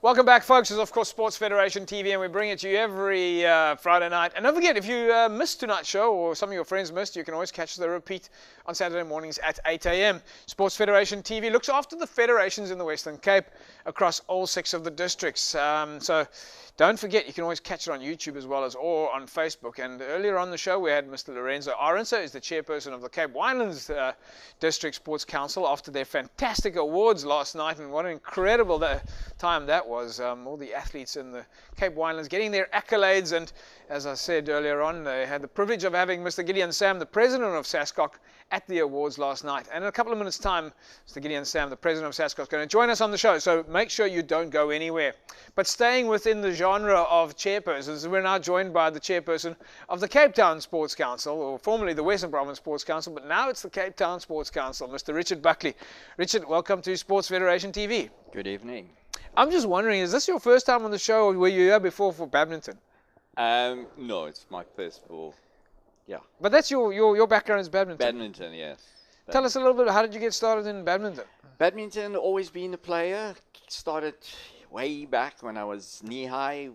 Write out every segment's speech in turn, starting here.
Welcome back, folks. This is, of course, Sports Federation TV, and we bring it to you every Friday night. And don't forget, if you missed tonight's show, or some of your friends missed, you can always catch the repeat on Saturday mornings at 8 a.m. Sports Federation TV looks after the federations in the Western Cape across all 6 of the districts. So don't forget, you can always catch it on YouTube as well as or on Facebook. And earlier on the show, we had Mr. Lorenzo Aronso, who's the chairperson of the Cape Winelands District Sports Council, after their fantastic awards last night. And what an incredible time that was. All the athletes in the Cape Winelands getting their accolades. And as I said earlier on, they had the privilege of having Mr. Gideon Sam, the president of SASCOC, at the awards last night. And in a couple of minutes' time, Mr. Gideon Sam, the president of SASCOC, is going to join us on the show. So make sure you don't go anywhere. But staying within the genre of chairpersons, we're now joined by the chairperson of the Cape Town Sports Council, or formerly the Western Province Sports Council, but now it's the Cape Town Sports Council, Mr. Richard Buckley. Richard, welcome to Sports Federation TV. Good evening. I'm just wondering, is this your first time on the show, or were you here before for badminton? No, it's my first for, yeah. But that's your background is badminton. Badminton, yes. Tell us a little bit, how did you get started in badminton? Badminton, always been a player. Started way back when I was knee-high,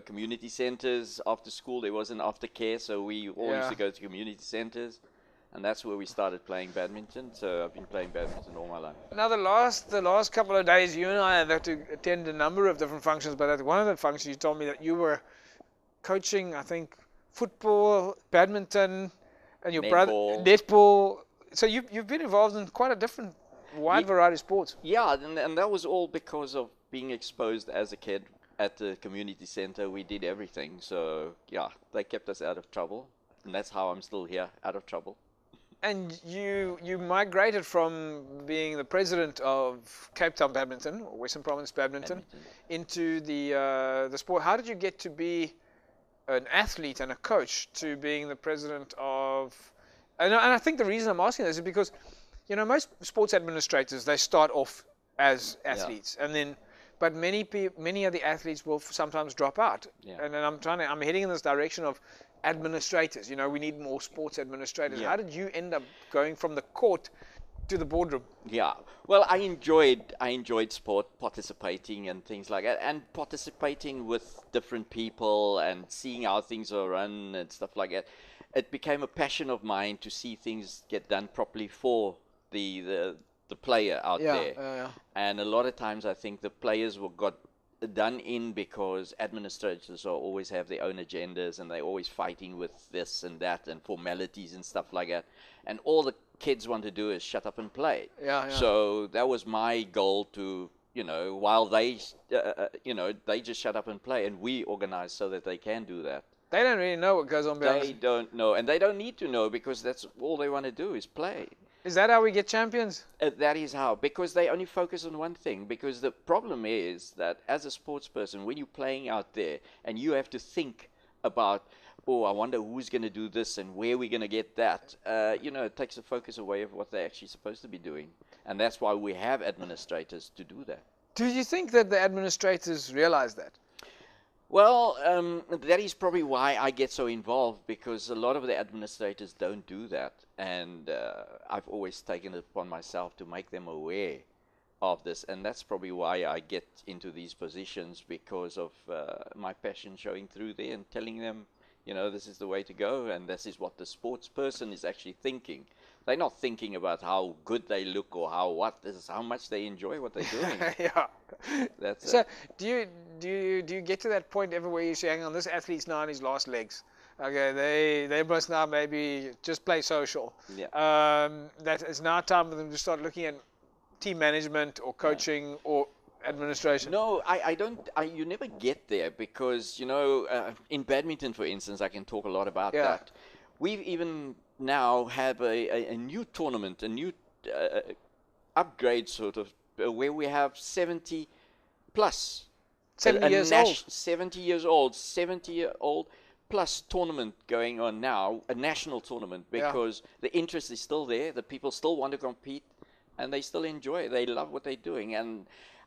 community centers. After school, there wasn't aftercare, so we all used to go to community centers. And that's where we started playing badminton. So I've been playing badminton all my life. Now, the last couple of days, you and I have had to attend a number of different functions. But at one of the functions, you told me that you were coaching, I think, football, badminton, and your brother netball. So you've been involved in quite a wide variety of sports. Yeah, and that was all because of being exposed as a kid at the community center. We did everything. So yeah, they kept us out of trouble, and that's how I'm still here, out of trouble. And you migrated from being the president of Cape Town Badminton, or Western Province Badminton, into the sport. How did you get to be an athlete and a coach to being the president of? And I think the reason I'm asking this is because, most sports administrators, they start off as athletes, and then, but many of the athletes will sometimes drop out. Yeah. And then I'm heading in this direction of administrators. We need more sports administrators. Yeah. How did you end up going from the court to the boardroom? Yeah, well, I enjoyed sport, participating and things like that, and participating with different people and seeing how things are run and stuff like that. It became a passion of mine to see things get done properly for the player out there. And a lot of times I think the players got done in because administrators always have their own agendas, and they're always fighting with this and that and formalities and stuff like that. And all the kids want to do is shut up and play. So that was my goal to, while they, they just shut up and play, and we organize so that they can do that. They don't really know what goes on behind. They don't know, and they don't need to know, because that's all they want to do is play. Is that how we get champions? That is how, because they only focus on one thing. Because the problem is that as a sports person, when you're playing out there and you have to think about, I wonder who's going to do this and where we're going to get that, it takes the focus away of what they're actually supposed to be doing. And that's why we have administrators to do that. Do you think that the administrators realize that? Well, that is probably why I get so involved, because a lot of the administrators don't do that. And I've always taken it upon myself to make them aware of this. And that's probably why I get into these positions, because of my passion showing through there and telling them, this is the way to go, and this is what the sports person is actually thinking. They're not thinking about how good they look or this is how much they enjoy what they're doing. Yeah. That's so do you get to that point ever where you say, hang on, this athlete's now on his last legs? Okay, they must now maybe just play social. Yeah. That it's now time for them to start looking at team management or coaching or administration. No, I don't. You never get there, because in badminton, for instance, I can talk a lot about that. We've even now have a new tournament, a new upgrade sort of, where we have 70 plus. 70 years old. 70 years old, 70-year-old plus tournament going on now, a national tournament, because the interest is still there, the people still want to compete, and they still enjoy it. They love what they're doing. And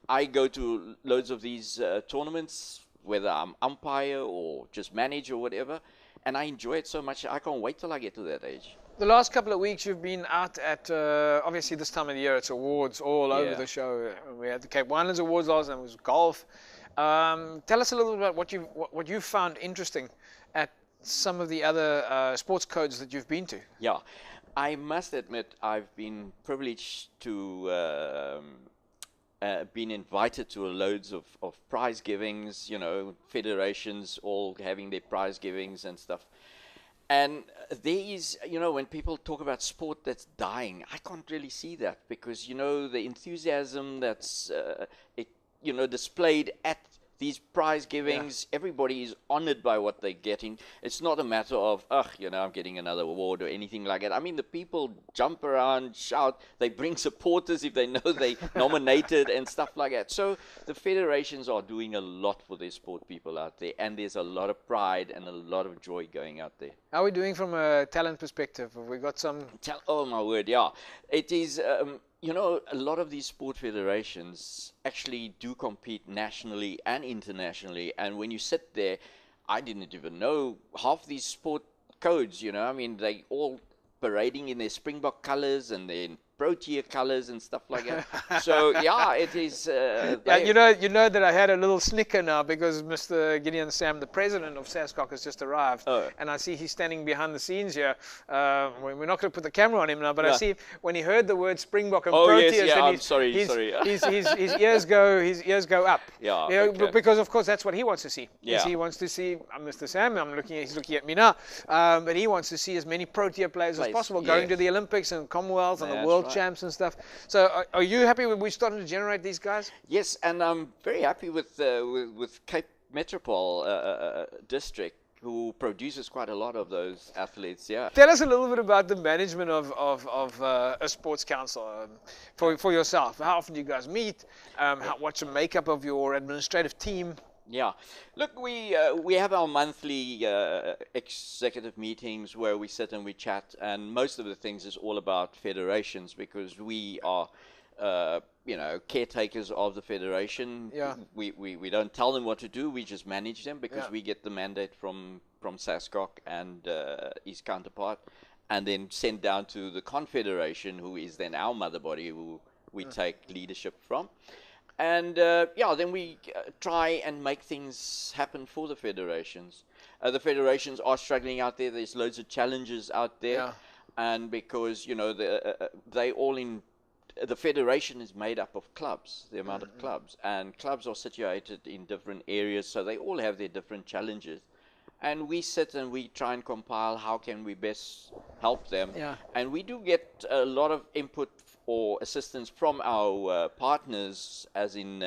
I go to loads of these tournaments, whether I'm umpire or just manage or whatever, and I enjoy it so much. I can't wait till I get to that age. The last couple of weeks you've been out at, obviously this time of the year it's awards all over the show. We had the Cape Winelands Awards last night, it was golf. Tell us a little bit about what you found interesting at some of the other sports codes that you've been to. Yeah, I must admit I've been privileged to been invited to loads of prize givings, you know, federations all having their prize givings and stuff. And there is, you know, when people talk about sport that's dying, I can't really see that, because, you know, the enthusiasm that's, you know, displayed at these prize givings, everybody is honored by what they're getting. It's not a matter of, you know, I'm getting another award or anything like that. I mean, the people jump around, shout, they bring supporters if they know they nominated and stuff like that. So the federations are doing a lot for their sport people out there, and there's a lot of pride and a lot of joy going out there. How are we doing from a talent perspective? Have we got some? Oh my word, yeah. It is, you know, a lot of these sport federations actually do compete nationally and internationally. And when you sit there, I didn't even know half these sport codes, you know. I mean, they all parading in their Springbok colors and their Protea colors and stuff like that. So yeah, it is. You know that I had a little snicker now because Mr. Gideon Sam, the president of SASCOC, has just arrived, and I see he's standing behind the scenes here. We're not going to put the camera on him now, but I see when he heard the word Springbok and Proteas, yes, then I'm sorry. his ears go up. Yeah, you know, okay. Because of course that's what he wants to see. Yeah. He wants to see Mr. Sam. He's looking at me now, but he wants to see as many Protea players as possible going to the Olympics and Commonwealth and the World Champs and stuff. So are you happy when we're starting to generate these guys? Yes, and I'm very happy with Cape Metropole District, who produces quite a lot of those athletes. Yeah. Tell us a little bit about the management of a sports council for yourself. How often do you guys meet? What's the makeup of your administrative team? Yeah, look, we have our monthly executive meetings where we sit and we chat, and most of the things is all about federations, because we are, you know, caretakers of the federation. Yeah. We don't tell them what to do, we just manage them, because we get the mandate from SASCOC and his counterpart, and then send down to the Confederation, who is then our mother body, who we take leadership from. And then we try and make things happen for the federations. The federations are struggling out there. There's loads of challenges out there, and because, you know, the federation is made up of clubs, the amount of clubs, and clubs are situated in different areas, so they all have their different challenges. And we sit and we try and compile how can we best help them. Yeah. And we do get a lot of input or assistance from our partners, as in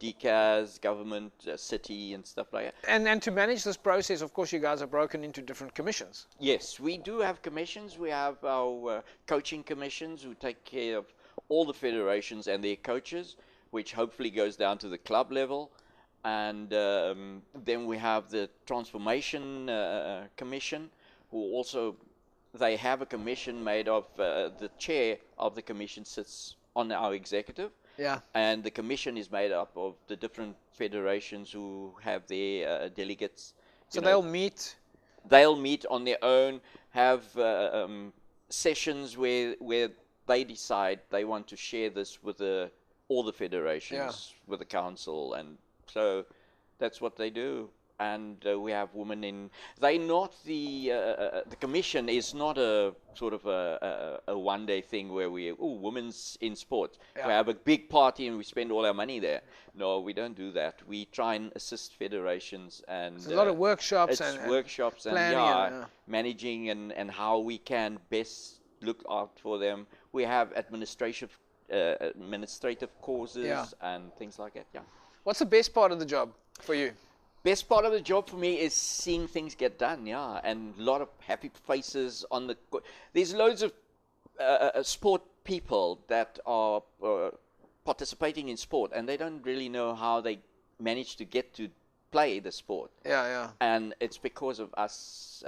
DCAS, government, city and stuff like that. And to manage this process, of course, you guys are broken into different commissions. Yes, we do have commissions. We have our coaching commissions who take care of all the federations and their coaches, which hopefully goes down to the club level. And then we have the Transformation Commission, who also, they have a commission made of, the chair of the commission sits on our executive. Yeah. And the commission is made up of the different federations who have their delegates. So they'll meet? They'll meet on their own, have sessions where they decide they want to share this with all the federations, with the council, and so that's what they do. And we have women in. They not the commission is not a sort of a one-day thing where women's in sport. Yeah. We have a big party and we spend all our money there. No, we don't do that. We try and assist federations, and a lot of workshops and managing and how we can best look out for them. We have administrative courses and things like that. Yeah. What's the best part of the job for you? Best part of the job for me is seeing things get done, and a lot of happy faces on the. There's loads of sport people that are participating in sport, and they don't really know how they manage to get to play the sport. Yeah. And it's because of us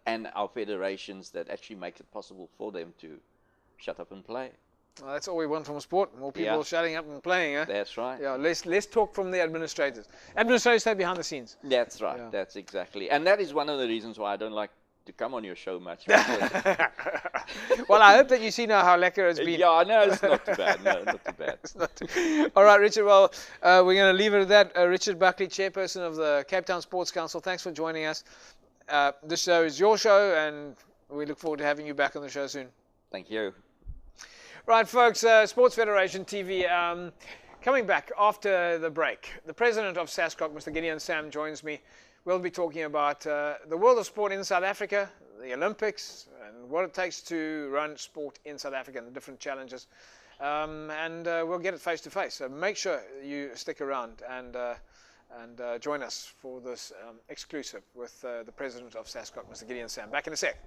and our federations that actually make it possible for them to shut up and play. Well, that's all we want from sport. More people shutting up and playing. Eh? That's right. Yeah. Let's talk from the administrators. Administrators stay behind the scenes. That's right. Yeah. That's exactly. And that is one of the reasons why I don't like to come on your show much. Well, I hope that you see now how lekker it's been. Yeah, no, it's not too bad. No, not too bad. It's not all right, Richard. Well, we're going to leave it at that. Richard Buckley, chairperson of the Cape Town Sports Council, thanks for joining us. This show is your show, and we look forward to having you back on the show soon. Thank you. Right, folks, Sports Federation TV. Coming back after the break, the president of SASCOC, Mr. Gideon Sam, joins me. We'll be talking about the world of sport in South Africa, the Olympics, and what it takes to run sport in South Africa and the different challenges. And we'll get it face to face. So make sure you stick around and join us for this exclusive with the president of SASCOC, Mr. Gideon Sam. Back in a sec.